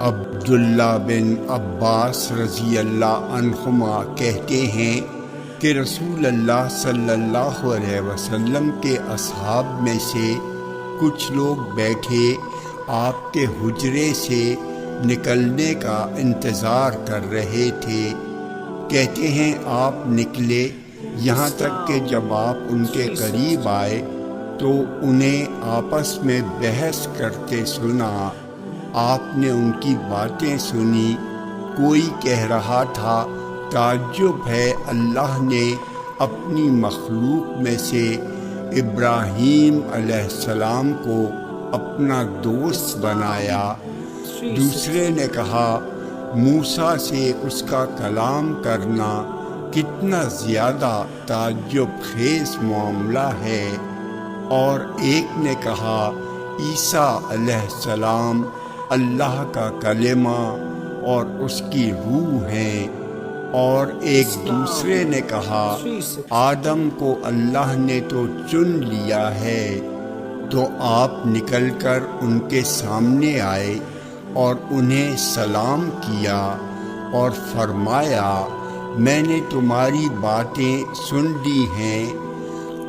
عبداللہ بن عباس رضی اللہ عنہما کہتے ہیں کہ رسول اللہ صلی اللہ علیہ وسلم کے اصحاب میں سے کچھ لوگ بیٹھے آپ کے حجرے سے نکلنے کا انتظار کر رہے تھے۔ کہتے ہیں آپ نکلے، یہاں تک کہ جب آپ ان کے قریب آئے تو انہیں آپس میں بحث کرتے سنا۔ آپ نے ان کی باتیں سنی۔ کوئی کہہ رہا تھا، تعجب ہے، اللہ نے اپنی مخلوق میں سے ابراہیم علیہ السلام کو اپنا دوست بنایا۔ دوسرے نے کہا، موسیٰ سے اس کا کلام کرنا کتنا زیادہ تعجب خیز معاملہ ہے۔ اور ایک نے کہا، عیسیٰ علیہ السلام اللہ کا کلمہ اور اس کی روح ہیں۔ اور ایک دوسرے نے کہا، آدم کو اللہ نے تو چن لیا ہے۔ تو آپ نکل کر ان کے سامنے آئے اور انہیں سلام کیا اور فرمایا، میں نے تمہاری باتیں سن لی ہیں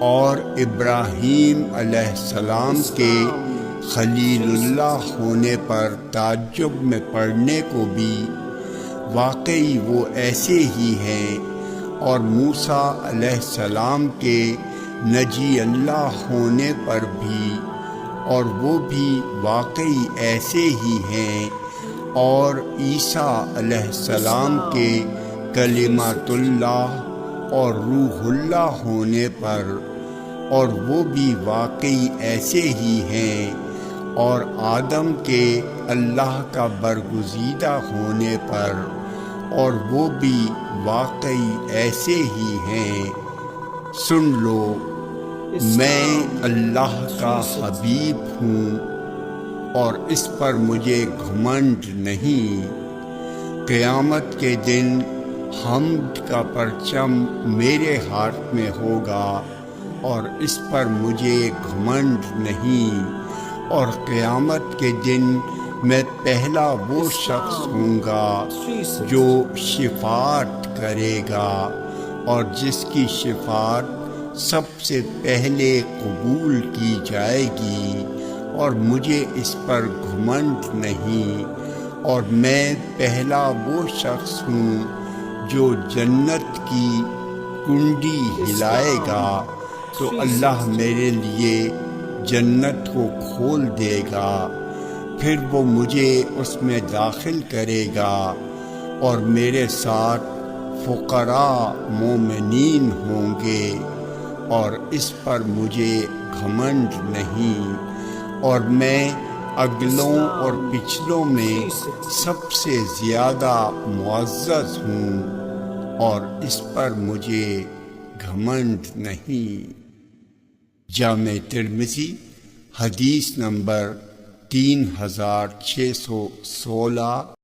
اور ابراہیم علیہ السلام کے خلیل اللہ ہونے پر تعجب میں پڑنے کو بھی واقعی وہ ایسے ہی ہیں، اور موسیٰ علیہ السلام کے نجی اللہ ہونے پر بھی، اور وہ بھی واقعی ایسے ہی ہیں، اور عیسیٰ علیہ السلام کے کلمۃ اللہ اور روح اللہ ہونے پر، اور وہ بھی واقعی ایسے ہی ہیں، اور آدم کے اللہ کا برگزیدہ ہونے پر، اور وہ بھی واقعی ایسے ہی ہیں۔ سن لو، میں اللہ کا حبیب ہوں اور اس پر مجھے گھمنڈ نہیں۔ قیامت کے دن حمد کا پرچم میرے ہاتھ میں ہوگا اور اس پر مجھے گھمنڈ نہیں، اور قیامت کے دن میں پہلا وہ شخص ہوں گا جو شفاعت کرے گا، اور جس کی شفاعت سب سے پہلے قبول کی جائے گی، اور مجھے اس پر گھمنڈ نہیں۔ اور میں پہلا وہ شخص ہوں جو جنت کی کنڈی ہلائے گا تو اللہ میرے لیے جنت کو کھول دے گا، پھر وہ مجھے اس میں داخل کرے گا، اور میرے ساتھ فقراء مومنین ہوں گے، اور اس پر مجھے گھمنڈ نہیں۔ اور میں اگلوں اور پچھلوں میں سب سے زیادہ معزز ہوں، اور اس پر مجھے گھمنڈ نہیں۔ جامع ترمذی حدیث نمبر 3616